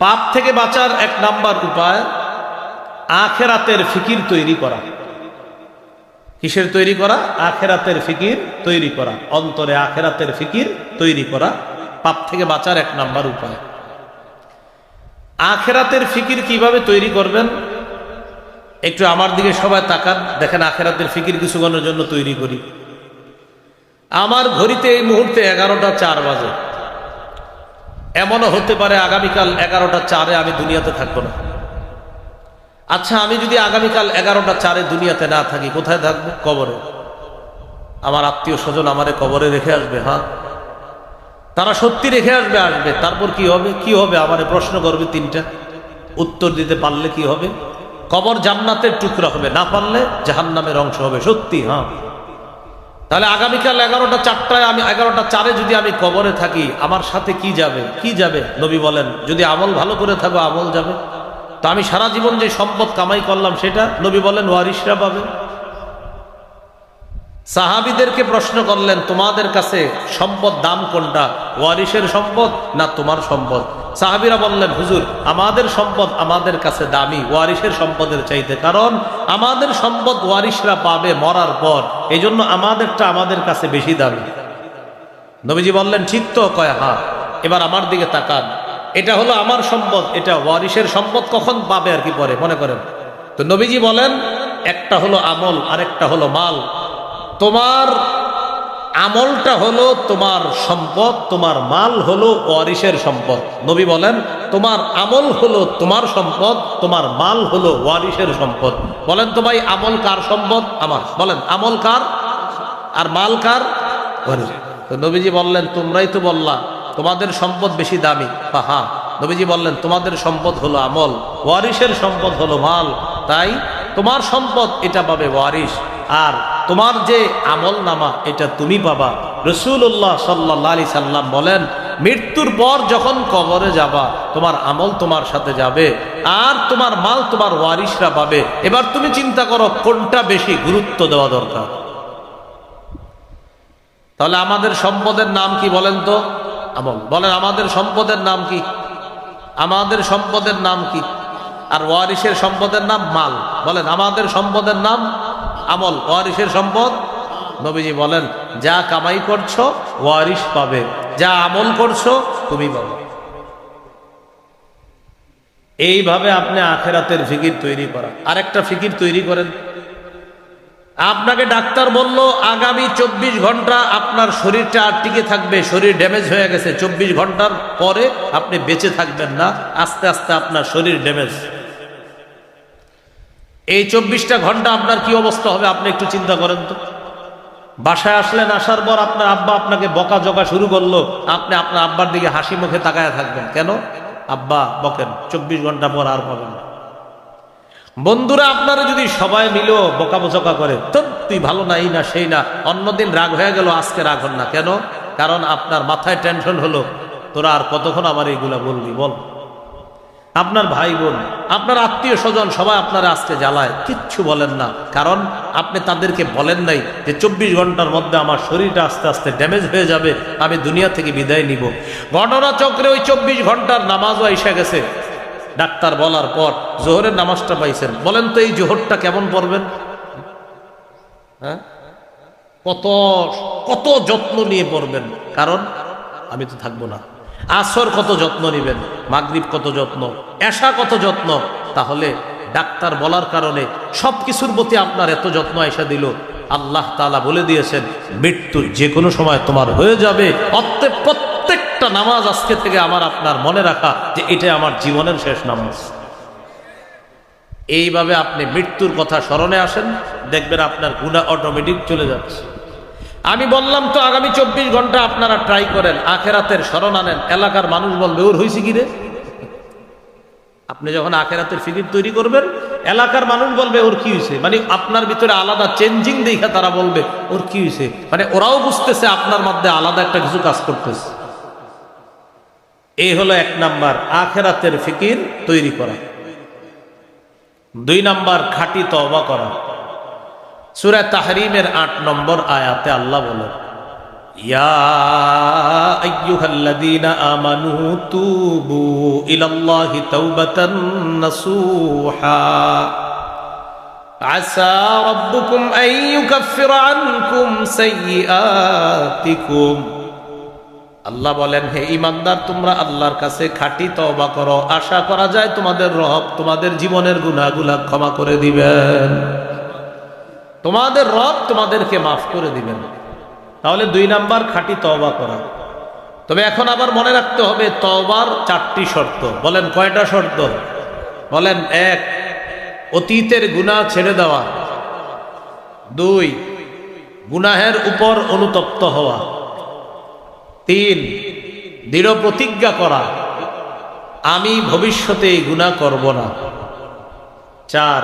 পাপ থেকে বাঁচার এক নাম্বার উপায় আখেরাতের ফিকির তৈরি করা। কিসের তৈরি করা? আখেরাতের ফিকির তৈরি করা, অন্তরে আখেরাতের ফিকির তৈরি করা পাপ থেকে বাঁচার এক নাম্বার উপায়। আখেরাতের ফিকির কিভাবে তৈরি করবেন? একটু আমার দিকে সবাই তাকান, দেখেন আখেরাতের ফিকির কিছুক্ষণের জন্য তৈরি করি। আমার ঘড়িতে এই মুহূর্তে 11:04 বাজে। এমনও হতে পারে আগামীকাল 11:04 আমি দুনিয়াতে থাকবো না। আচ্ছা, আমি যদি আগামীকাল 11:04 দুনিয়াতে না থাকি, কোথায় থাকবো? কবরে। আমার আত্মীয় স্বজন আমারে কবরে রেখে আসবে। হ্যাঁ, তারা সত্যি রেখে আসবে। তারপর কি হবে? কি হবে? আমারে প্রশ্ন করবে তিনটা, উত্তর দিতে পারলে কি হবে? কবর জান্নাতের টুকরা হবে, না পারলে জাহান্নামের অংশ হবে। সত্যি? হ্যাঁ। তাহলে আগামীকাল 11:04 আমি 11:04 যদি আমি কবরে থাকি, আমার সাথে কি যাবে? কি যাবে? নবী বলেন, যদি আমল ভালো করে থাকো আমল যাবে। তো আমি সারা জীবন যে সম্পদ কামাই করলাম সেটা নবী বলেন ওয়ারিসরা পাবে। সাহাবীদেরকে প্রশ্ন করলেন, তোমাদের কাছে সম্পদ দাম কোনটা, ওয়ারিসের সম্পদ না তোমার সম্পদ? সাহাবীরা বললেন, হুজুর আমাদের সম্পদ আমাদের কাছে দামি ওয়ারিসের সম্পদের চাইতে, কারণ আমাদের সম্পদ ওয়ারিসরা পাবে মরার পর, এই জন্য আমাদেরটা আমাদের কাছে বেশি দামি। নবীজি বললেন, ঠিক তো? কয় হ্যাঁ। এবার আমার দিকে তাকান, এটা হলো আমার সম্পদ, এটা ওয়ারিসের সম্পদ কখন পাবে আর কি পরে মনে করেন? তো নবীজি বলেন, একটা হলো আমল আর একটা হলো মাল। তোমার আমলটা হলো তোমার সম্পদ, তোমার মাল হলো ওয়ারিসের সম্পদ। নবী বলেন, তোমার আমল হলো তোমার সম্পদ, তোমার মাল হলো ওয়ারিসের সম্পদ। বলেন তো ভাই, আমল কার সম্পদ? আমার। বলেন, আমল কার আর মাল কার? ওয়ারিস। তো নবীজি বললেন, তোমরাই তো বললা তোমাদের সম্পদ বেশি দামি। হ্যাঁ। নবীজি বললেন, তোমাদের সম্পদ হলো আমল, ওয়ারিসের সম্পদ হলো মাল। তাই তোমার সম্পদ এটা পাবে ওয়ারিস, আর তোমার যে আমল নামা এটা তুমি পাবা। রাসূলুল্লাহ সাল্লাল্লাহু আলাইহি সাল্লাম বলেন, মৃত্যুর পর যখন কবরে যাবা, তোমার আমল তোমার সাথে যাবে আর তোমার মাল তোমার ওয়ারিসরা পাবে। এবার তুমি চিন্তা করো কোনটা বেশি গুরুত্ব দেওয়া দরকার। তাহলে আমাদের সম্পদের নাম কি বলেন তো? আমল। বলেন, আমাদের সম্পদের নাম কি? আমাদের সম্পদের নাম কি? আর ওয়ারিসের সম্পদের নাম মাল। বলেন, আমাদের সম্পদের নাম আমল, ওয়ারিসের সম্পদ। নবীজি বলেন, যা কামাই করছো ওয়ারিস পাবে, যা আমল করছো তুমি পাবে। এইভাবে আপনি আখেরাতের ফিকির তৈরি করা। আরেকটা ফিকির তৈরি করেন, আপনাকে ডাক্তার বলল আগামী 24 ঘন্টা আপনার শরীরটা আর টিকে থাকবে, শরীর ড্যামেজ হয়ে গেছে, 24 ঘন্টার পরে আপনি বেঁচে থাকবেন না, আস্তে আস্তে আপনার শরীর ড্যামেজ। এই 24টা ঘন্টা আপনার কি অবস্থা হবে আপনি একটু চিন্তা করেন তো। বাসায় আসলেন, আসার পর আপনার আব্বা আপনাকে বকা জকা শুরু করলো, আপনি আপনার আব্বার দিকে হাসি মুখে তাকায় থাকবেন। কেন? আব্বা বকেন, 24 ঘন্টা পর আর পাবেন না। বন্ধুরা আপনারা যদি সবাই মিলেও বকাবচকা করে, তো তুই ভালো না, এই না সেই না, অন্যদিন রাগ হয়ে গেল, আজকে রাগ হন না কেন? কারণ আপনার মাথায় টেনশন হলো, তোরা আর কতক্ষণ আমার এইগুলা বলবি বল। আপনার ভাই বোন, আপনার আত্মীয় স্বজন সবাই আপনারা আজকে জ্বালায়, কিচ্ছু বলেন না, কারণ আপনি তাদেরকে বলেন নাই যে 24 ঘন্টার মধ্যে আমার শরীরটা আস্তে আস্তে ড্যামেজ হয়ে যাবে, আমি দুনিয়া থেকে বিদায় নিব। ঘটনা চক্রে ওই 24 ঘন্টার নামাজও এসে গেছে। ডাক্তার বলার পর জোহরের নামাজটা পাইছেন, বলেন তো এই জোহরটা কেমন পড়বেন? হ্যাঁ, কত কত যত্ন নিয়ে পড়বেন, কারণ আমি তো থাকবো না। আসর কত যত্ন নিবেন, মাগরিব কত যত্ন, এশা কত যত্ন। তাহলে ডাক্তার বলার কারণে সবকিছুর প্রতি আপনার এত যত্ন আয়সা দিল। আল্লাহ তাআলা বলে দিয়েছেন, মৃত্যু যে কোনো সময় তোমার হয়ে যাবে, অতএব প্রত্যেকটা নামাজ আজকে থেকে আমার আপনার মনে রাখা যে এটা আমার জীবনের শেষ নামাজ। এইভাবে আপনি মৃত্যুর কথা স্মরণে আসেন, দেখবেন আপনার গুনাহ অটোমেটিক চলে যাচ্ছে। আমি বললাম তো আগামী 24 ঘন্টা আপনারা ট্রাই করেন, আখেরাতের স্মরণ আনেন। এলাকার মানুষ বলবে, ওর হয়েছে কি রে? আপনি যখন আখেরাতের ফিকির তৈরি করবেন, এলাকার মানুষ বলবে ওর কি হয়েছে, মানে আপনার ভিতরে আলাদা চেঞ্জিং দেখা তারা বলবে ওর কি হয়েছে, মানে ওরাও বুঝতেছে আপনার মধ্যে আলাদা একটা কিছু কাজ করতেছে। এই হলো 1 নাম্বার, আখেরাতের ফিকির তৈরি করা। 2 নাম্বার, খাঁটি তওবা করা। সূরা তাহরিমের 8 নম্বর আয়াতে আল্লাহ বলেন, ইয়া আইয়ুহাল্লাযীনা আমানু তুবু ইলাল্লাহি তাওবাতান নাসুহা আসা রাব্বুকুম আন ইউকাফিরা আনকুম সাইয়্যাতিকুম। আল্লাহ বলেন, হে ঈমানদার, তোমরা আল্লাহর কাছে খাঁটি তওবা করো, আশা করা যায় তোমাদের রব তোমাদের জীবনের গুনাহগুলো ক্ষমা করে দিবেন, তোমাদের রব তোমাদেরকে মাফ করে দিবেন। তাহলে 2 নাম্বার খাঁটি তওবা করা। তবে এখন আবার মনে রাখতে হবে তওবার 4টি শর্ত। বলেন কয়টা শর্ত? বলেন 1, অতীতের গুনাহ ছেড়ে দেওয়া। 2, গুনাহের উপর অনুতপ্ত হওয়া। 3, দৃঢ় প্রতিজ্ঞা করা আমি ভবিষ্যতে এই গুনাহ করব না। 4,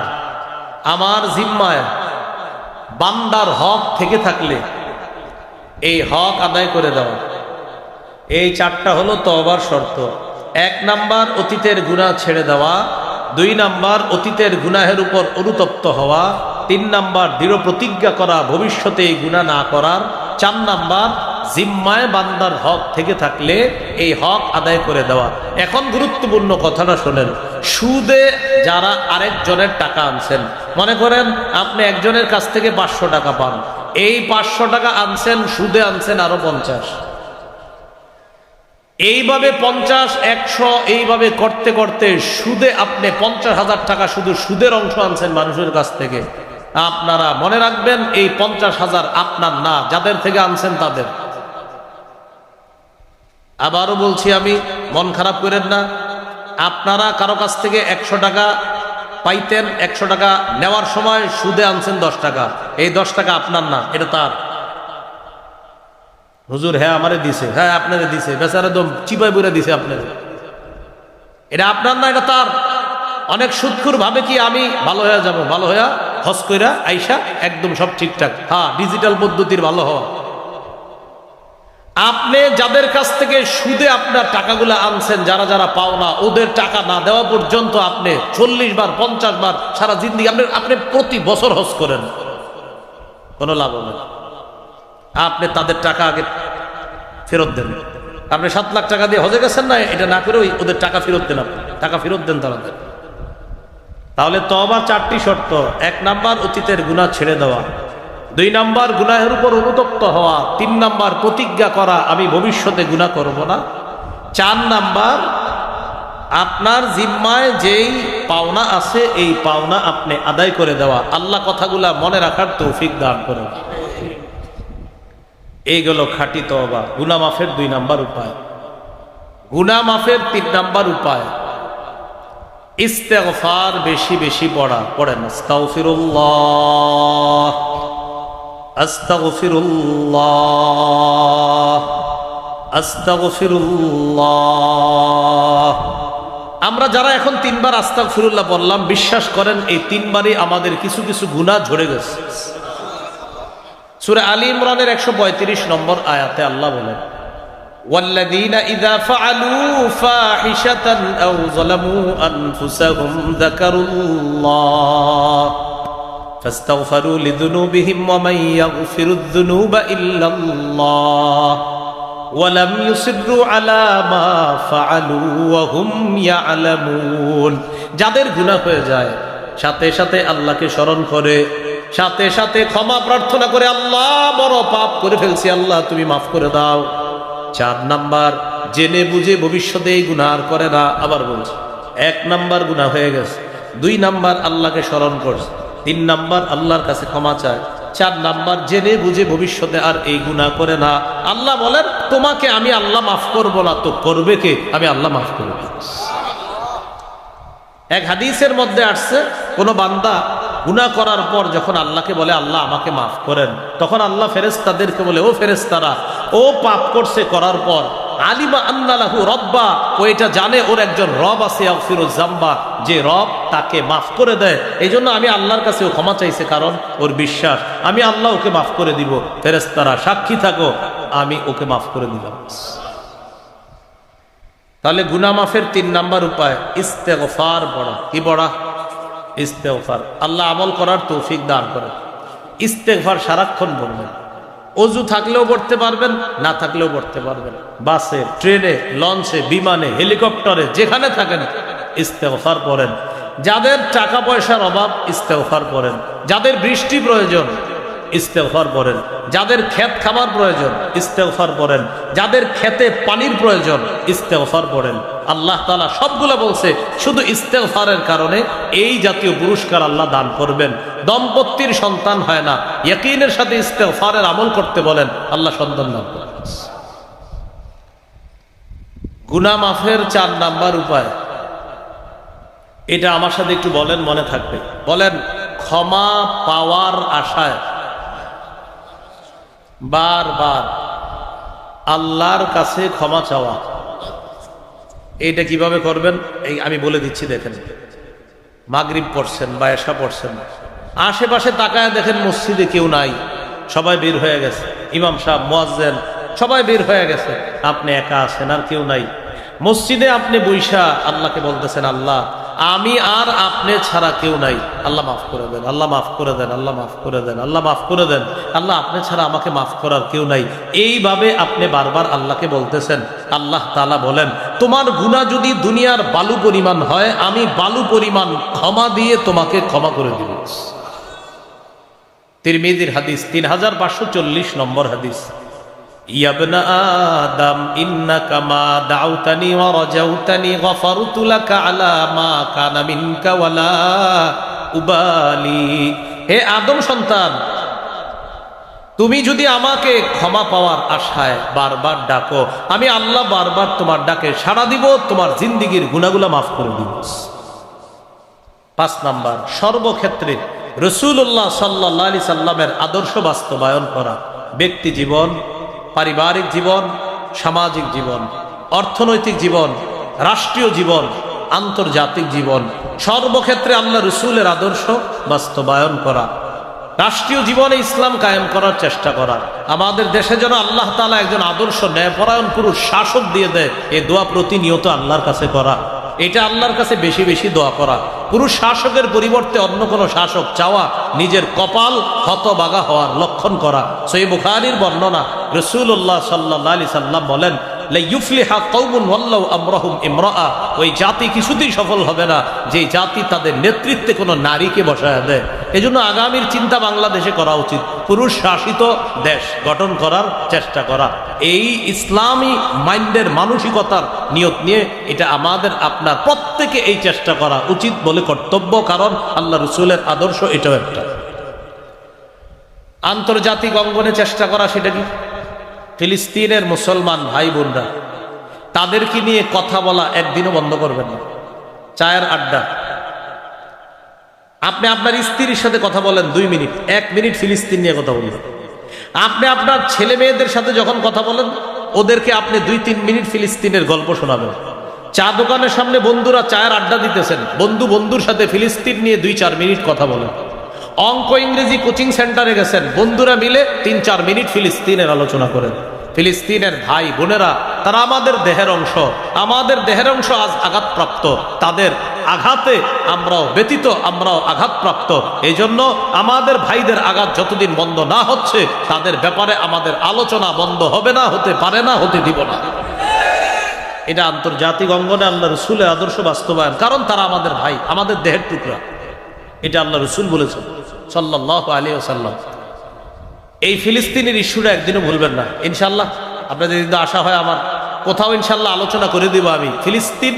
আমার জিম্মায় বান্দার হক থেকে থাকলে এই হক আদায় করে দেওয়া। এই 4টা হলো তওবার শর্ত। 1 নাম্বার অতীতের গুনাহ ছেড়ে দেওয়া, 2 নাম্বার অতীতের গুনাহের উপর অনুতপ্ত হওয়া, 3 নাম্বার দৃঢ় প্রতিজ্ঞা করা ভবিষ্যতে এই গুনাহ না করার, 4 নাম্বার জিম্মায় বান্দার হক থেকে থাকলে এই হক আদায় করে দেওয়া। এখন গুরুত্বপূর্ণ কথাটা শোনেন। সুদে যারা আরেকজনের টাকা আনছেন, মনে করেন আপনি একজনের কাছ থেকে 500 টাকা পান, এই 500 টাকা আনছেন, সুদে আনছেন আরো 50, এইভাবে 50, 100 এইভাবে করতে করতে সুদে আপনি 50,000 টাকা শুধু সুদের অংশ আনছেন মানুষের কাছ থেকে। আপনারা মনে রাখবেন এই 50,000 আপনার না, যাদের থেকে আনছেন তাদের। আবারও বলছি, আমি মন খারাপ করেন না। আপনারা কারো কাছ থেকে 100 টাকা পাইতেন, 100 টাকা নেওয়ার সময় সুদে আনছেন 10 টাকা, এই 10 টাকা আপনার না, এটা তার। হুজুর হ্যাঁ আমারে দিছে, হ্যাঁ আপনারে দিছে, বেচারা দম চিপাই বইরা দিছে আপনারে, এটা আপনার না, এটা তার। অনেক সুদখোর ভাবে কি আমি ভালো হয়ে যাব, ভালো হইয়া হজ কইরা আইসা একদম সব ঠিকঠাক, হ্যাঁ ডিজিটাল পদ্ধতির ভালো হওয়া। আপনি যাদের কাছ থেকে সুদে আপনার টাকাগুলো আনছেন, যারা যারা পাওনা, ওদের টাকা না দেওয়া পর্যন্ত আপনি 40 বার 50 বার সারা জিন্দেগি আপনি প্রতি বছর হজ করেন, কোনো লাভ হবে না। আপনি তাদের টাকা আগে ফেরত দেন। আপনি 7 লাখ টাকা দিয়ে হজে গেছেন না, এটা না করে ওদের টাকা ফেরত দেন, আপনি টাকা ফেরত দেন তারা। তাহলে তওবার 4টি শর্ত। 1 নাম্বার অতীতের গুনাহ ছেড়ে দেওয়া, 2 নাম্বার গুনাহের উপর অনুতপ্ত হওয়া, 3 নাম্বার প্রতিজ্ঞা করা আমি ভবিষ্যতে গুনাহ করব না, 4 নাম্বার আপনার জিম্মায় যেই পাওনা আছে এই পাওনা আপনি আদায় করে দেওয়া। আল্লাহ কথাগুলা মনে রাখার তৌফিক দান করুন। এইগুলো খাঁটি তওবা। গুনাহ মাফের 2 নাম্বার উপায়। গুনাহ মাফের 3 নাম্বার উপায় ইস্তেগফার বেশি বেশি পড়া। পড়েন আস্তাগফিরুল্লাহ, আস্তাগফিরুল্লাহ, আস্তাগফিরুল্লাহ। আমরা যারা এখন 3 বার আস্তাগফিরুল্লাহ বললাম, বিশ্বাস করেন এই 3 বারই আমাদের কিছু কিছু গুনাহ ঝরে গেছে। সূরা আলী ইমরানের 135 নম্বর আয়াতে আল্লাহ বলেন, والذين إذا فعلوا فاحشة أو ظلموا أنفسهم ذكروا الله فاستغفروا لذنوبهم ومن يغفر الذنوب إلا الله ولم يصروا على ما فعلوا وهم يعلمون। যাদের গুনাহ হয়ে যায় সাথে সাথে আল্লাহকে স্মরণ করে, সাথে সাথে ক্ষমা প্রার্থনা করে, আল্লাহ বড় পাপ করে ফেলছি, আল্লাহ তুমি মাফ করে দাও। 4 নাম্বার জেনে বুঝে ভবিষ্যতে এই গুনাহ আর করে না। আবার বলছি, 1 নাম্বার গুনাহ হয়ে গেছে, 2 নাম্বার আল্লাহকে স্মরণ করছে, 3 নাম্বার আল্লাহর কাছে ক্ষমা চায়, 4 নাম্বার জেনে বুঝে ভবিষ্যতে আর এই গুনাহ করে না। আল্লাহ বলেন তোমাকে আমি আল্লাহ মাফ করব না তো করবে কে? আমি আল্লাহ মাফ করব। এক হাদিসের মধ্যে আসছে, কোন বান্দা গুনাহ করার পর যখন আল্লাহকে বলে আল্লাহ আমাকে মাফ করেন, তখন আল্লাহ ফেরেশতাদেরকে বলে, ও ফেরেশতারা, ও পাপ করছে, করার পর আলিমা আন্না লাহু রব্বা, ও এটা জানে ওর একজন রব আছে, ইয়াগফিরুয যামবা, যে রব তাকে মাফ করে দেয়। এই জন্য আমি আল্লাহর কাছে ও ক্ষমা চাইছে, কারণ ওর বিশ্বাস আমি আল্লাহ ওকে মাফ করে দিব। ফেরেশতারা সাক্ষী থাকো, আমি ওকে মাফ করে দিলাম। তাহলে গুনাহ মাফের 3 নাম্বার উপায় ইস্তেগফার পড়া। কি পড়া? ইস্তেগফার। আল্লাহ আমল করার তৌফিক দান করে। ইস্তেগফার সারাক্ষণ বলবেন, অজু থাকলেও পড়তে পারবেন, না থাকলেও পড়তে পারবেন। বাসে, ট্রেনে, লঞ্চে, বিমানে, হেলিকপ্টারে, যেখানে থাকেন ইস্তেগফার পড়েন। যাদের টাকা পয়সার অভাব ইস্তেগফার পড়েন। যাদের বৃষ্টি প্রয়োজন ইস্তেগফার পড়েন। যাদের ক্ষেত খাবার প্রয়োজন ইস্তেগফার পড়েন। যাদের খেতে পানির প্রয়োজন ইস্তেগফার পড়েন। আল্লাহ তাআলা সবগুলো বলছে, শুধু ইস্তেগফারের কারণে এই জাতীয় পুরস্কার আল্লাহ দান করবেন। দম্পতির সন্তান হয় না, ইয়াকিনের সাথে ইস্তেগফারের আমল করতে বলেন, আল্লাহ সন্তান দান করবেন। গুনাহ মাফের 4 নাম্বার উপায়, এটা আমার সাথে একটু বলেন, মনে থাকবে। বলেন, ক্ষমা পাওয়ার আশায় বারবার আল্লাহর কাছে ক্ষমা চাওয়া। এইটা কিভাবে করবেন এই আমি বলে দিচ্ছি। দেখেন, মাগরিব পড়ছেন বা এশা পড়ছেন, আশেপাশে তাকায় দেখেন মসজিদে কেউ নাই, সবাই বের হয়ে গেছে, ইমাম সাহেব, মুয়াজ্জিন সবাই বের হয়ে গেছে, আপনি একা আছেন, আর কেউ নাই মসজিদে। আপনি বৈশা আল্লাহকে বলতেছেন, আল্লাহ আমি আর আপনি ছাড়া কেউ নাই, আল্লাহ মাফ করে দেন, আল্লাহ মাফ করে দেন, আল্লাহ মাফ করে দেন, আল্লাহ মাফ করে দেন, আল্লাহ আপনি ছাড়া আমাকে মাফ করার কেউ নাই। এইভাবে আপনি বারবার আল্লাহকে বলতেছেন। আল্লাহ তাআলা বলেন, তোমার গুনাহ যদি দুনিয়ার বালু পরিমাণ হয়, আমি বালু পরিমাণ ক্ষমা দিয়ে তোমাকে ক্ষমা করে দিব। তিরমিজির হাদিস, 3540 নম্বর হাদিস। ইয়া আদম ইন্নাকা মা দাউতানি ওয়া রাজাউতানি গফারতু লাকা আলা মা কানা মিনকা ওয়ালা উবালি। হে আদম সন্তান, তুমি যদি আমাকে ক্ষমা পাওয়ার আশায় বারবার ডাকো, আমি আল্লাহ বারবার তোমার ডাকে সাড়া দিব, তোমার জিন্দেগীর গুনাহগুলো মাফ করে দিব। 5 নাম্বার, সর্বক্ষেত্রে রাসূলুল্লাহ সাল্লাল্লাহু আলাইহি সাল্লামের আদর্শ বাস্তবায়ন করা। ব্যক্তি জীবন, পারিবারিক জীবন, সামাজিক জীবন, অর্থনৈতিক জীবন, রাষ্ট্রীয় জীবন, আন্তর্জাতিক জীবন, সর্বক্ষেত্রে আল্লাহ রসুলের আদর্শ বাস্তবায়ন করা। রাষ্ট্রীয় জীবনে ইসলাম কায়েম করার চেষ্টা করা। আমাদের দেশে যেন আল্লাহ তাআলা একজন আদর্শ ন্যায়পরায়ণ পুরুষ শাসক দিয়ে দেয়, এই দোয়া প্রতিনিয়ত আল্লাহর কাছে করা। এটা আল্লাহর কাছে বেশি বেশি দোয়া করা। পুরুষ শাসকের পরিবর্তে অন্য কোনো শাসক চাওয়া নিজের কপাল হতবাগা হওয়ার লক্ষণ করা। সহিহ বুখারীর বর্ণনা, রাসূলুল্লাহ সাল্লাল্লাহু আলাইহি সাল্লাম বলেন, লা ইউফলিহা কওমুন ওয়াল্লাহু আমরাহুম ইমরাআ। ওই জাতি কিছুতেই সফল হবে না যে জাতি তাদের নেতৃত্বে কোনো নারীকে বসায় দেয়। এজন্য আগামীর চিন্তা বাংলাদেশে করা উচিত, পুরুষ শাসিত দেশ গঠন করার চেষ্টা করা। এই ইসলামী মাইন্ডের মানসিকতার নিয়ত নিয়ে এটা আমাদের আপনার প্রত্যেকে এই চেষ্টা করা উচিত বলে কর্তব্য, কারণ আল্লাহ রসুলের আদর্শ এটাও একটা। আন্তর্জাতিক অঙ্গনে চেষ্টা করা, সেটা কি? ফিলিস্তিনের মুসলমান ভাই বোনরা, তাদেরকে নিয়ে কথা বলা একদিনও বন্ধ করবেন না। চায়ের আড্ডা, আপনি আপনার স্ত্রীর সাথে কথা বলেন 2 মিনিট, 1 মিনিট ফিলিস্তিন নিয়ে কথা বলবেন। আপনি আপনার ছেলে মেয়েদের সাথে যখন কথা বলেন, ওদেরকে আপনি 2-3 মিনিট ফিলিস্তিনের গল্প শোনাবেন। চা দোকানের সামনে বন্ধুরা চায়ের আড্ডা দিতেছেন, বন্ধুর সাথে ফিলিস্তিন নিয়ে 2-4 মিনিট কথা বলেন। অঙ্ক ইংরেজি কোচিং সেন্টারে গেছেন, বন্ধুরা মিলে 3-4 মিনিট ফিলিস্তিনের আলোচনা করেন। ফিলিস্তিনের ভাই বোনেরা, তারা আমাদের দেহের অংশ, আমাদের দেহের অংশ আজ আঘাতপ্রাপ্ত। তাদের আঘাতে আমরাও ব্যতীত, আমরাও আঘাতপ্রাপ্ত। এই জন্য আমাদের ভাইদের আঘাত যতদিন বন্ধ না হচ্ছে, তাদের ব্যাপারে আমাদের আলোচনা বন্ধ হবে না, হতে পারে না, হতে দিব না। এটা আন্তর্জাতিক অঙ্গনে আল্লাহ রসুলের আদর্শ বাস্তবায়ন, কারণ তারা আমাদের ভাই, আমাদের দেহের টুকরা। এটা আল্লাহ রসুল বলেছেন সাল্লাল্লাহু আলাইহি ওয়াসাল্লাম। এই ফিলিস্তিনের ইস্যুটা একদিনও ভুলবেন না ইনশাল্লাহ। আপনাদের যদি আশা হয়, আমার কোথাও ইনশাল্লাহ আলোচনা করে দিব আমি, ফিলিস্তিন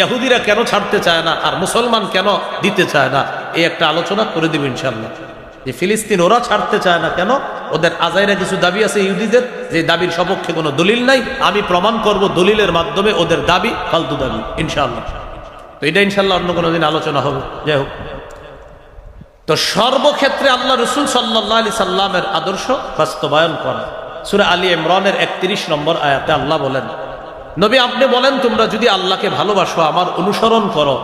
ইহুদিরা কেন ছাড়তে চায় না আর মুসলমান কেন দিতে চায় না, এই একটা আলোচনা করে দিব ইনশাল্লাহ। যে ফিলিস্তিন ওরা ছাড়তে চায় না কেন, ওদের আজাইরা কিছু দাবি আছে ইহুদিদের, যে দাবির সপক্ষে কোনো দলিল নাই, আমি প্রমাণ করব দলিলের মাধ্যমে ওদের দাবি ফালতু দাবি ইনশাল্লাহ। তো এটা ইনশাল্লাহ অন্য কোনো দিন আলোচনা হবে। যাই হোক, তো সর্বক্ষেত্রে আল্লাহ রসুল সাল্লাল্লাহু আলাইহি সাল্লামের আদর্শ বাস্তবায়ন করা। সূরা আলী ইমরানের 31 নম্বর আয়াতে আল্লাহ বলেন, নবী আপনি বলেন, তোমরা যদি আল্লাহকে ভালোবাসো, আমার অনুসরণ করো,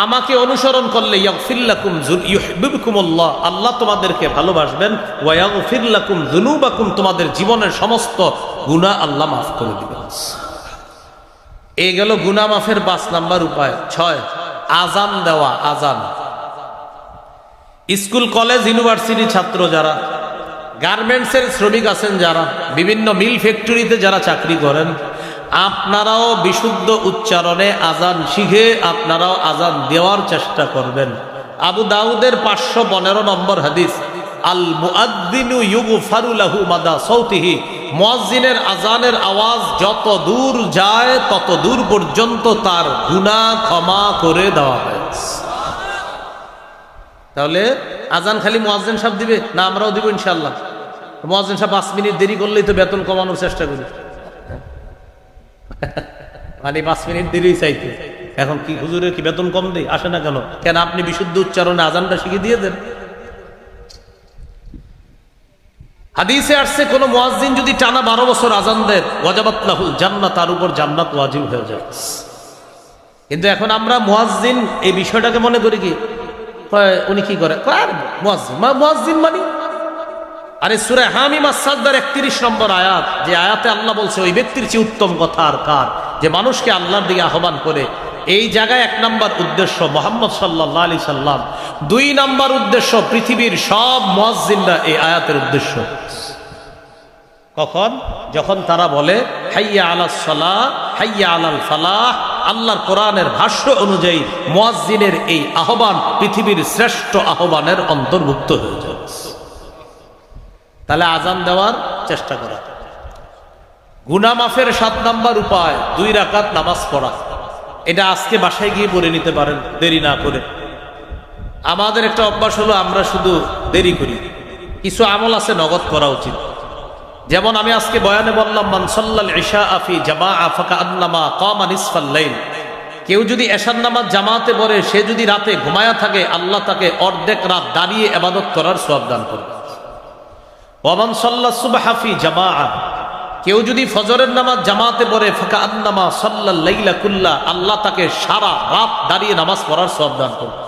আমাকে অনুসরণ করলে ইয়াগফির লাকুম ইউহিব্বুকুমুল্লাহ, আল্লাহ তোমাদেরকে ভালোবাসবেন, ওয়া ইয়াগফির লাকুম যুনুবাকুম, তোমাদের জীবনের সমস্ত গুনাহ আল্লাহ মাফ করে দিবেন। এই গেল গুনাহ মাফের 5 নাম্বার উপায়। 6, আজান দেওয়া। আজান, স্কুল কলেজ ইউনিভার্সিটি ছাত্র যারা গার্মেন্টসের শ্রমিক আছেন যারা, বিভিন্ন মিল ফ্যাক্টরিতে যারা চাকরি করেন, আপনারাও বিশুদ্ধ উচ্চারণে আজান শিখে আপনারাও আজান দেওয়ার চেষ্টা করবেন। আবু দাউদের 515 নম্বর হাদিস, আল মুআদ্দিনু ইউগফারু লাহু মাদা সাউতিহি, মুয়াজ্জিনের আজানের আওয়াজ যত দূর যায় তত দূর পর্যন্ত তার গুনাহ ক্ষমা করে দেওয়া হয়। তাহলে আজান খালি মুয়াজ্জিন সাহেব দিবে না, আমরাও দিব ইনশাআল্লাহ? মুয়াজ্জিন সাহেব 5 মিনিট দেরি করলেই তো বেতন কমানোর চেষ্টা করি, মানে 5 মিনিট দেরি চাইতে। এখন কি হুজুরের কি বেতন কম দেয়? আসে না কেন? কেন আপনি বিশুদ্ধ উচ্চারণে আজানটা শিখিয়ে দিয়ে দেন। হাদিসে আসছে কোন মুয়াজ্জিন যদি টানা 12 বছর আজান দেন, ওয়াজাবাত লাহুল জান্নাত, তার উপর জান্নাত ওয়াজিব হয়ে যায়। কিন্তু এখন আমরা মুয়াজ্জিন এই বিষয়টাকে মনে করি কি, উনি কি করে, মুয়াজ্জিন মানে, আরে সূরা হামিম আস-সাজদার 31 নম্বর আয়াত, যে আয়াতে আল্লাহ বলছে ওই ব্যক্তির চেয়ে উত্তম কথা আর কার, যে মানুষকে আল্লাহর দিকে আহ্বান করে। এই জায়গায় 1 নম্বর উদ্দেশ্য মুহাম্মদ সাল্লাল্লাহু আলাইহি সাল্লাম, 2 নম্বর উদ্দেশ্য পৃথিবীর সব মুয়াজ্জিনরা এই আয়াতের উদ্দেশ্য। কখন? যখন তারা বলে হাইয়া আলাস সালাহ হাইয়া আলাল ফালাহ। আল্লাহর কোরআনের ভাষ্য অনুযায়ী মুয়াজ্জিনের এই আহ্বান পৃথিবীর শ্রেষ্ঠ আহ্বানের অন্তর্ভুক্ত হয়ে যায়। তাহলে আজান দেওয়ার চেষ্টা করা। গুনাহ মাফের 7 নম্বর উপায় 2 রাকাত নামাজ পড়া। এটা আজকে বাসায় গিয়ে পড়ে নিতে পারেন দেরি না করে। আমাদের একটা অভ্যাস হলো আমরা শুধু দেরি করি। কিছু আমল আছে নগদ করা উচিত। যেমন আমি আজকে বয়ানে বললাম, মান সাল্লাল ইশা ফি জামাআ ফাকান্নামা কামা নিসফাল লাইল। কেউ যদি এশার নামাজ জামাতে পড়ে, সে যদি রাতে ঘুমায়া থাকে, আল্লাহ তাকে অর্ধেক রাত দাঁড়িয়ে ইবাদত করার সওয়াব দান করবে। ওয়া মান সাল্লাস সুবহা ফি জামাআ, কেউ যদি ফজরের নামাজ জামাতে পড়ে, ফাকান্নামা সাল্লাল লাইলা কুল্লা, আল্লাহ তাকে সারা রাত দাঁড়িয়ে নামাজ পড়ার সওয়াব দান করবে।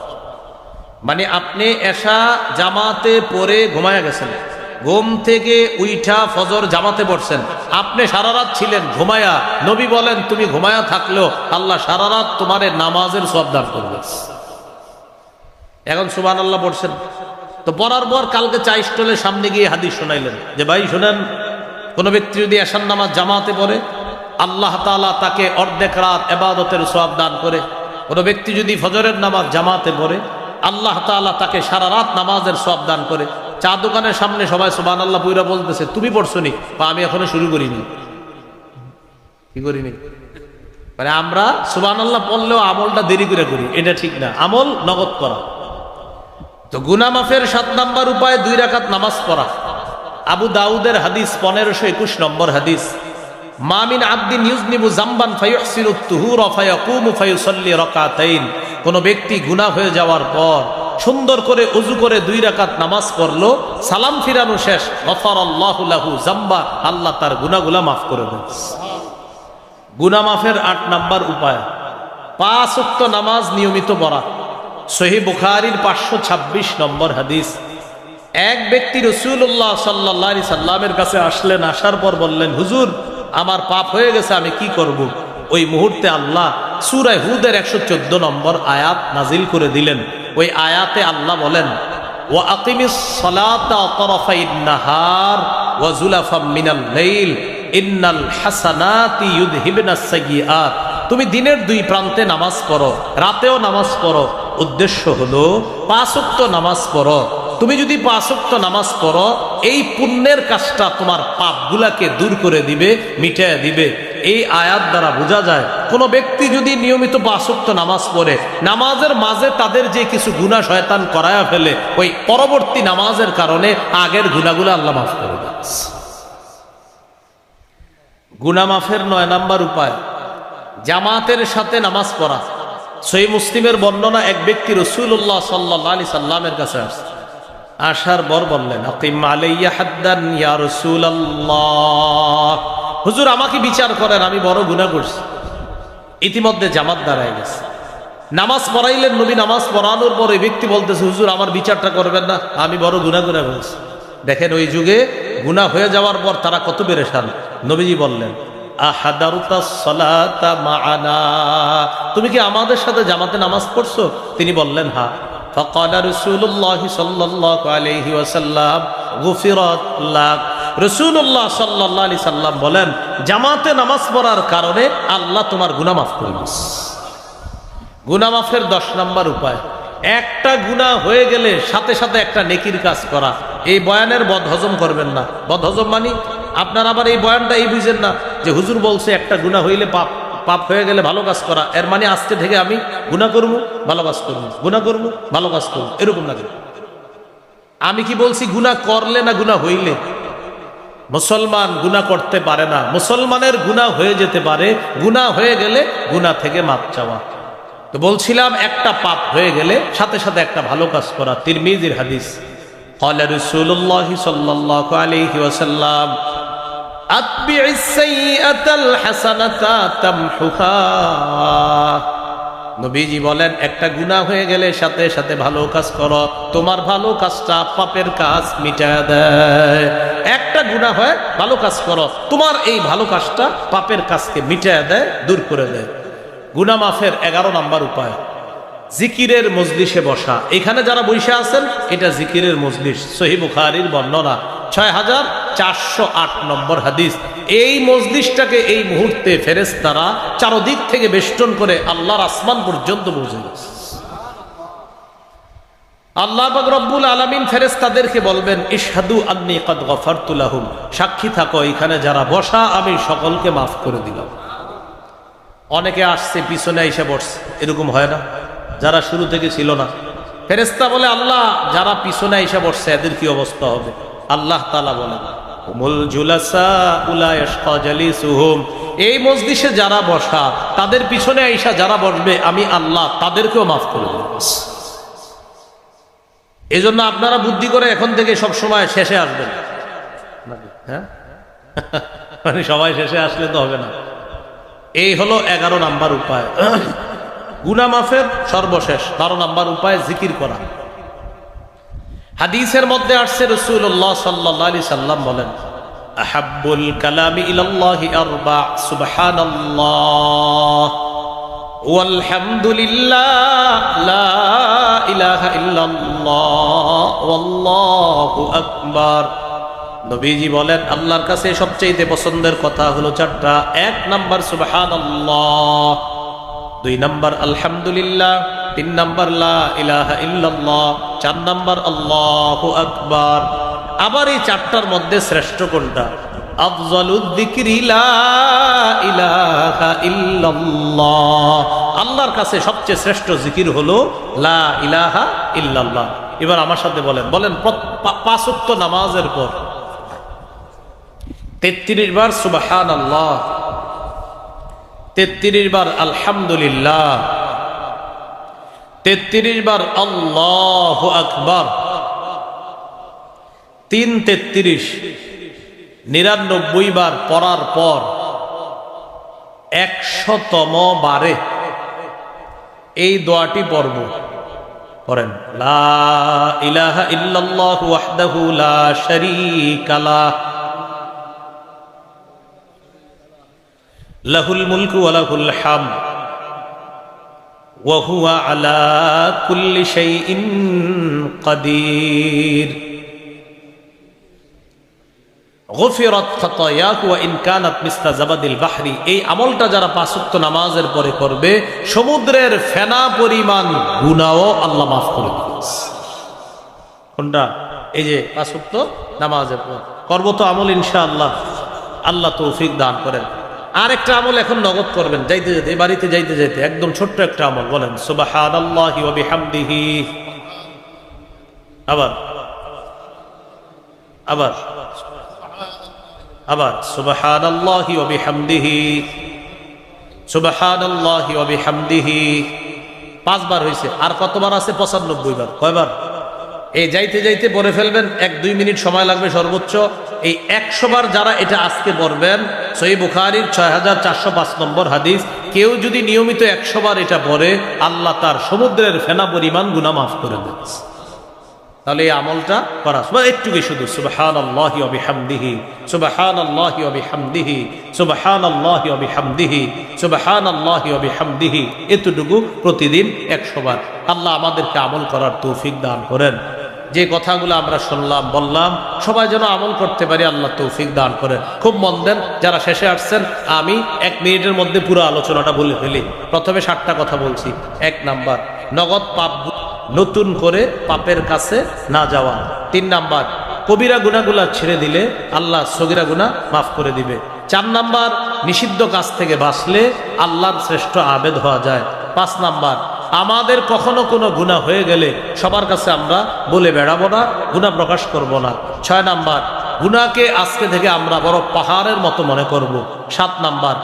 মানে আপনি এশা জামাতে পড়ে ঘুমায়া গেছেন, ঘুম থেকে উইঠা ফজর জামাতে পড়ছেন, আপনি সারা রাত ছিলেন ঘুমায়া। নবী বলেন তুমি ঘুমায়া থাকলেও আল্লাহ সারা রাত তোমার নামাজের সওয়াব দান করবে। এখন সুবহানাল্লাহ পড়ছেন তো, পড়ার পর কালকে চা স্টলের সামনে গিয়ে হাদিস শোনাইলেন যে ভাই শোনেন, কোন ব্যক্তি যদি এশার নামাজ জামাতে পড়ে, আল্লাহ তাআলা তাকে অর্ধেক রাত ইবাদতের সওয়াব দান করে। কোন ব্যক্তি যদি ফজরের নামাজ জামাতে পড়ে, আল্লাহ তাআলা তাকে সারা রাত নামাজের সওয়াব দান করে। চা দোকানের সামনে সবাই সুবহানাল্লাহ পুরা বলতেছে, তুমি পড়ছো নি? আমি এখনো শুরু করিনি। কি করিনি মানে আমরা সুবহানাল্লাহ পড়লেও আমলটা দেরি করে করি, এটা ঠিক না। আমল নগদ করা। তো গুনাহ মাফের 7 নম্বর উপায় 2 রাকাত নামাজ পড়া। আবু দাউদের হাদিস 1521 নম্বর হাদিস, মা মিন আবদিন ইউযনিবু যামবান ফায়ুহসিনু তুহুরা ফায়াকুমু ফায়ুসাল্লি রাকাতাইন। কোন ব্যক্তি গুনাহ হয়ে যাওয়ার পর সুন্দর করে ওযু করে 2 রাকাত নামাজ পড়লো, সালাম ফিরানো শেষ, গফারাল্লাহু লাহু যামবা, আল্লাহ তার গুনাহগুলো মাফ করে দেন। গুনাহ মাফের 8 নম্বর উপায় 5 ওয়াক্ত নামাজ নিয়মিত পড়া। সহিহ বুখারীর 526 নম্বর হাদিস, এক ব্যক্তি রাসূলুল্লাহ সাল্লাল্লাহু আলাইহি সাল্লামের কাছে আসলেন। আসার পর বললেন, হুজুর আমার পাপ হয়ে গেছে, আমি কি করব? ওই মুহূর্তে আল্লাহ সূরা হুদের 114 নম্বর আয়াত নাজিল করে দিলেন। ওই আয়াতে আল্লাহ বলেন, ওয়া আকিমিস সালাতা তারাফাইন নাহার ওয়া যুলাফাম মিনাল লাইল ইন্নাল হাসানাতি ইউযহিবনাস সাইয়্যাত। তুমি দিনের 2 প্রান্তে নামাজ পড়ো, রাতেও নামাজ পড়ো। উদ্দেশ্য হলো 5 ওয়াক্ত নামাজ পড়ো। তুমি যদি 5 ওয়াক্ত নামাজ পড়ো, এই পুণ্যের কাজটা তোমার পাপগুলাকে দূর করে দিবে, মিটিয়ে দিবে। এই আয়াত দ্বারা বোঝা যায়, কোন ব্যক্তি যদি নিয়মিত 5 ওয়াক্ত নামাজ পড়ে, নামাজের মাঝে তাদের যে কিছু গুনাহ শয়তান করায়া ফেলে, ওই পরবর্তী নামাজের কারণে আগের গুনাহগুলো আল্লাহ মাফ করে দেন। গুনাহ মাফের 9 নম্বর উপায় জামাতের সাথে নামাজ পড়া। সহিহ মুসলিমের বর্ণনা, এক ব্যক্তি রাসূলুল্লাহ সাল্লাল্লাহু আলাইহি সাল্লামের কাছে আসছে। আসার পর বললেন, আকিম আলাইয়া হাদ্দান ইয়া রাসূলুল্লাহ, হুজুর আমাকে বিচার করেন, আমি বড় গুনাহ করছি। ইতিমধ্যে জামাত দাঁড়ায় গেছে, নামাজ পড়াইলেন নবী। নামাজ পড়ানোর পর এই ব্যক্তি বলতেছে, হুজুর আমার বিচারটা করবেন না, আমি বড় গুনাহ করে ফেলেছি। দেখেন ওই যুগে গুনাহ হয়ে যাওয়ার পর তারা কত পেরেশান। নবীজি বললেন, আহাদারুতাস সালাতা মাআনা, তুমি কি আমাদের সাথে জামাতে নামাজ পড়ছো? তিনি বললেন হ্যাঁ। ফাকালা রাসূলুল্লাহ সাল্লাল্লাহু আলাইহি ওয়াসাল্লাম গুফিরাত লাক। রাসূলুল্লাহ সাল্লাল্লাহু আলাইহি সাল্লাম বলেন, জামাতে নামাজ পড়ার কারণে আল্লাহ তোমার গুনাহ মাফ করে দিবেন। গুনাহ মাফের 10 নম্বর উপায়, একটা গুনাহ হয়ে গেলে সাথে সাথে একটা নেকির কাজ করা। এই বয়ানের বদহজম করবেন না। বদহজম মানে আপনার আবার এই বয়ানটা এই বুঝেন না যে হুজুর বলছে একটা গুনাহ হইলে পাপ হয়ে গেলে ভালো কাজ করা, এর মানে আজকে থেকে আমি গুনাহ করবো ভালো কাজ করবো, গুনাহ করবো ভালো কাজ করবো, এরকম না। আমি কি বলছি গুনাহ করলে না গুনাহ হইলে? মুসলমান গুনাহ করতে পারে না, মুসলমানের গুনাহ হয়ে যেতে পারে, গুনাহ হয়ে গেলে গুনাহ থেকে মাপ চাওয়া। তো বলছিলাম একটা পাপ হয়ে গেলে সাথে সাথে একটা ভালো কাজ করা। তিরমিজির হাদিস, ক্বালা রাসূলুল্লাহ সাল্লাল্লাহু আলাইহি ওয়াসাল্লাম, আতবি'is সাইয়্যাতাল হাসানাতা তামহুহা। নবীজি বলেন, একটা গুনাহ হয়ে গেলে সাথে সাথে ভালো কাজ করো, তোমার ভালো কাজটা পাপের কাজ মিটায় দেয়। একটা গুনাহ হয় ভালো কাজ করো, তোমার এই ভালো কাজটা পাপের কাজকে মিটায় দেয়, দূর করে দেয়। গুনাহ মাফের 11 নম্বর উপায়, জিকিরের মজলিসে বসা। এখানে যারা বসে আছেন এটা জিকিরের মজলিস। সহিহ বুখারীর বর্ণনা 6408 নম্বর হাদিস। এই মজলিসটাকে এই মুহূর্তে ফেরেশতারা চারদিক থেকে বেষ্টন করে আল্লাহর আসমান পর্যন্ত পৌঁছে গেছে। আল্লাহ পাক রব্বুল আলামিন ফেরেশতাদেরকে বলবেন, ইশহাদু আন্নী ক্বাদ গফারতু লাহুম, সাক্ষী থাকো এখানে যারা বসা আমি সকলকে মাফ করে দিলাম। অনেকে আসছে পিছনে এসে বসছে, এরকম হয় না? যারা শুরু থেকে ছিল না, ফেরেশতা বলে, আল্লাহ যারা পিছনে এসে বসছে এদের কি অবস্থা হবে? আল্লাহ তাআলা বলেন, হুমুল জুলাসা উলা ইয়াশকা জালিসুহুম, এই মজলিসে যারা বসা তাদের পিছনে আইসা যারা বসবে আমি আল্লাহ তাদেরকেও মাফ করে দেব। এজন্য আপনারা বুদ্ধি করে এখন থেকে সব সময় শেষে আসবেন। হ্যাঁ, মানে সবাই শেষে আসলে তো হবে না। এই হলো 11 নাম্বার উপায়। গুনাহ মাফের সর্বশেষ 12 নাম্বার উপায় জিকির করা। হাদিসের মধ্যে আসছে রাসূলুল্লাহ সাল্লাল্লাহু আলাইহি সাল্লাম বলেন, আহাব্বুল কালামি ইলাল্লাহি আরবা, সুবহানাল্লাহ ওয়ালহামদুলিল্লাহ লা ইলাহা ইল্লাল্লাহ ওয়াল্লাহু আকবার। নবীজি বলেন, আল্লাহর কাছে সবচেয়ে পছন্দের কথা হলো 4টা। 1 নাম্বার সুবহানাল্লাহ, 2 নাম্বার আলহামদুলিল্লাহ, 3 নাম্বার লা ইলাহা ইল্লাল্লাহ, 4 নাম্বার আল্লাহু আকবার। আবার এই 4টার মধ্যে শ্রেষ্ঠ কোনটা? আফজালুয যিকরি লা ইলাহা ইল্লাল্লাহ। আল্লাহর কাছে সবচেয়ে শ্রেষ্ঠ জিকির হলো লা ইলাহা ইল্লাল্লাহ। এবার আমার সাথে বলেন 5 ওয়াক্ত নামাজের পর 33 বার সুবহানাল্লাহ, 33 বার আলহামদুলিল্লাহ, 33 বার আল্লাহু আকবার, 3 99 বার পড়ার পর 100তম বারে এই দোয়াটি পড়ব। পড়েন, লা ইলাহা ইল্লাল্লাহু ওয়াহদাহু লা শারীকা লাহ, লাহুল মুলকু ওয়া লাহুল হামদ ওয়া হুয়া আলা কুল্লি শাইইন কাদির, গুফিরাত খাতায়াহু ওয়া ইন কানাত মিসলা জাবাদিল বাহরি। এই আমলটা যারা 5 ওয়াক্ত নামাজের পরে করবে সমুদ্রের ফেনা পরিমাণ গুনাহও আল্লাহ মাফ করে দিবেন। কোনটা? এই যে 5 ওয়াক্ত নামাজের পর করব তো আমল ইনশাআল্লাহ, আল্লাহ তৌফিক দান করেন। আর একটা আমল এখন নগদ করবেন, যাইতে যেতে, বাড়িতে যাইতে যাইতে একদম ছোট্ট একটা আমল। বলেন সুবহানাল্লাহি ওয়া বিহামদিহি, আবার আবার আবার সুবহানাল্লাহি ওয়া বিহামদিহি, সুবহানাল্লাহি ওয়া বিহামদিহি। 5 বার হয়েছে। আর কতবার আছে? 95 বার। কয়বার? এই যাইতে যাইতে পড়ে ফেলবেন, 1-2 মিনিট সময় লাগবে সর্বোচ্চ। এই 100 বার যারা এটা আজকে পড়বেন, সহিহ বুখারীর 6405 নম্বর হাদিস, কেউ যদি নিয়মিত 100 বার এটা পড়ে আল্লাহ তার সমুদ্রের ফেনা পরিমাণ গুনাহ মাফ করে দেন। তাহলে এই আমলটা করা একটুকুই, শুধু সুবহানাল্লাহি ওয়া বিহামদিহি, সুবহানাল্লাহি ওয়া বিহামদিহি, সুবহানাল্লাহি ওয়া বিহামদিহি, সুবহানাল্লাহি ওয়া বিহামদিহি, এতটুকু প্রতিদিন 100 বার। আল্লাহ আমাদেরকে আমল করার তৌফিক দান করেন। যে কথাগুলো আমরা শুনলাম বললাম সবাই যেন আমল করতে পারি, আল্লাহ তৌফিক দান করেন। খুব মন দেন যারা শেষে আসছেন, আমি 1 মিনিটের মধ্যে পুরো আলোচনাটা বলে ফেলি। প্রথমে 7টা কথা বলছি। 1 নাম্বার, নগদ পাপ, নতুন করে পাপের কাছে না যাওয়া। 3 নাম্বার, কবিরা গুনাহগুলা ছেড়ে দিলে আল্লাহ সগীরা গুনাহ মাফ করে দিবে। 4 নাম্বার, নিষিদ্ধ কাজ থেকে বাঁচলে আল্লাহর শ্রেষ্ঠ আবেদ হওয়া যায়। 5 নাম্বার, আমাদের কখনো কোনো গুনাহ হয়ে গেলে সবার কাছে আমরা বলে বেড়াবো না, গুনাহ প্রকাশ করব না। 6 নাম্বার, গুনাহকে আজকে থেকে আমরা বড় পাহাড়ের মতো মনে করব। 7 নাম্বার,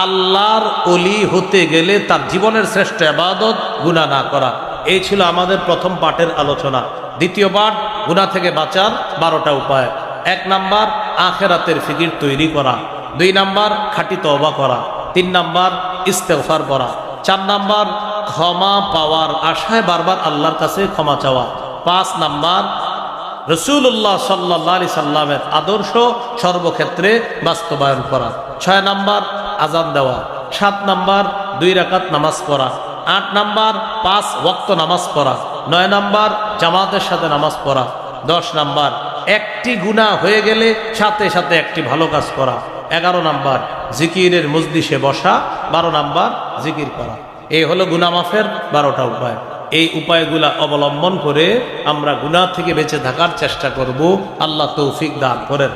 আল্লাহর ওলি হতে গেলে তার জীবনের শ্রেষ্ঠ ইবাদত গুনাহ না করা। এই ছিল আমাদের প্রথম পাঠের আলোচনা। দ্বিতীয় পাঠ, গুনাহ থেকে বাঁচার 12টা উপায়। 1 নাম্বার, আখিরাতের ফিকির তৈরি করা। 2 নাম্বার, খাঁটি তওবা করা। 3 নাম্বার, ইস্তেগফার করা। 4 নাম্বার, ক্ষমা পাওয়ার আশায় বারবার আল্লাহর কাছে ক্ষমা চাওয়া। 5 নাম্বার, রাসূলুল্লাহ সাল্লাল্লাহু আলাইহি সাল্লামের আদর্শ সর্বক্ষেত্রে বাস্তবায়ন করা। 6 নাম্বার, আযান দেওয়া। 7 নাম্বার, 2 রাকাত নামাজ পড়া। 8 নাম্বার, 5 ওয়াক্ত নামাজ পড়া। 9 নাম্বার, জামাতের সাথে নামাজ পড়া। 10 নাম্বার, একটি গুনাহ হয়ে গেলে সাথে সাথে একটি ভালো কাজ করা। 11 নাম্বার, জিকিরের মজলিসে বসা। 12 নাম্বার, জিকির করা। এই হলো গুনাহ মাফের 12টা উপায়। এই উপায়গুলা অবলম্বন করে আমরা গুনাহ থেকে বেঁচে থাকার চেষ্টা করব। আল্লাহ তৌফিক দান করেন।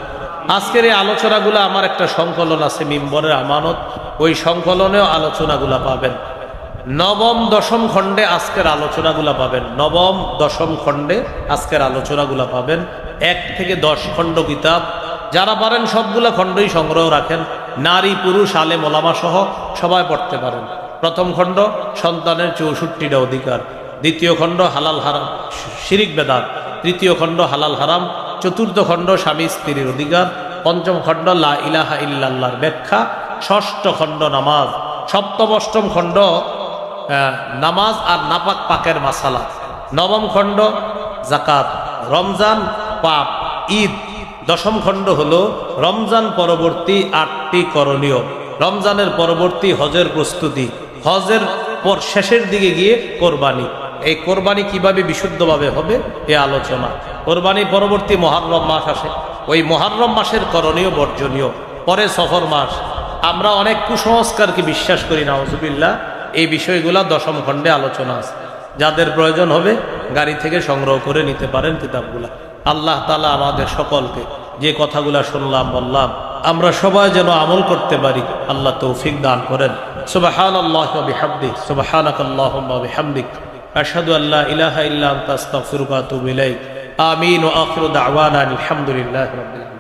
আজকের এই আলোচনাগুলো আমার একটা সংকলন আছে, মিম্বরের আমানত, ওই সংকলনেও আলোচনাগুলা পাবেন। 9ম 10ম খণ্ডে আজকের আলোচনাগুলা পাবেন। 9ম 10ম খণ্ডে আজকের আলোচনাগুলা পাবেন। 1 থেকে 10 খণ্ড কিতাব, যারা পারেন সবগুলা খণ্ডই সংগ্রহ রাখেন। নারী পুরুষ আলেম ওলামা সহ সবাই পড়তে পারেন। প্রথম খণ্ড, সন্তানের 64টা অধিকার। দ্বিতীয় খণ্ড, হালাল হারাম শিরিক বেদাত। তৃতীয় খণ্ড, হালাল হারাম। চতুর্থ খণ্ড, স্বামী স্ত্রীর অধিকার। পঞ্চম খণ্ড, লা ইলাহা ইল্লাল্লাহর ব্যাখ্যা। ষষ্ঠ খণ্ড, নামাজ। সপ্তম অষ্টম খণ্ড, নামাজ আর নাপাক পাকের মাসালা। নবম খণ্ড, জাকাত, রমজান, পাপ, ঈদ। দশম খণ্ড হলো রমজান পরবর্তী 8টি করণীয়। রমজানের পরবর্তী হজের প্রস্তুতি। হজের পর শেষের দিকে গিয়ে কোরবানি। এই কোরবানি কিভাবে বিশুদ্ধভাবে হবে এ আলোচনা। কোরবানি পরবর্তী মুহররম মাস আসে, ওই মুহররম মাসের করণীয় বর্জনীয়। পরে সফর মাস। আমরা অনেক কুসংস্কারকে বিশ্বাস করি, নাউজুবিল্লাহ। এই বিষয়গুলা 10ম খণ্ডে আলোচনা আছে। যাদের প্রয়োজন হবে গাড়ি থেকে সংগ্রহ করে নিতে পারেন কিতাবগুলা। আল্লাহ তাআলা আমাদের সকলকে যে কথাগুলা শুনলাম বললাম আমরা সবাই যেন আমল করতে পারি, আল্লাহ তৌফিক দান করেন। সুবহানাল্লাহি ওয়া বিহামদিহি, সুবহানাকাল্লাহুম্মা ওয়া বিহামদিক, আশহাদু আল্লা ইলাহা ইল্লা আনতা আস্তাগফিরুকা ওয়া আতুবু ইলাইক। আমিন ওয়া আখিরু দাওয়ানা আলহামদুলিল্লাহি রাব্বিল আলামিন।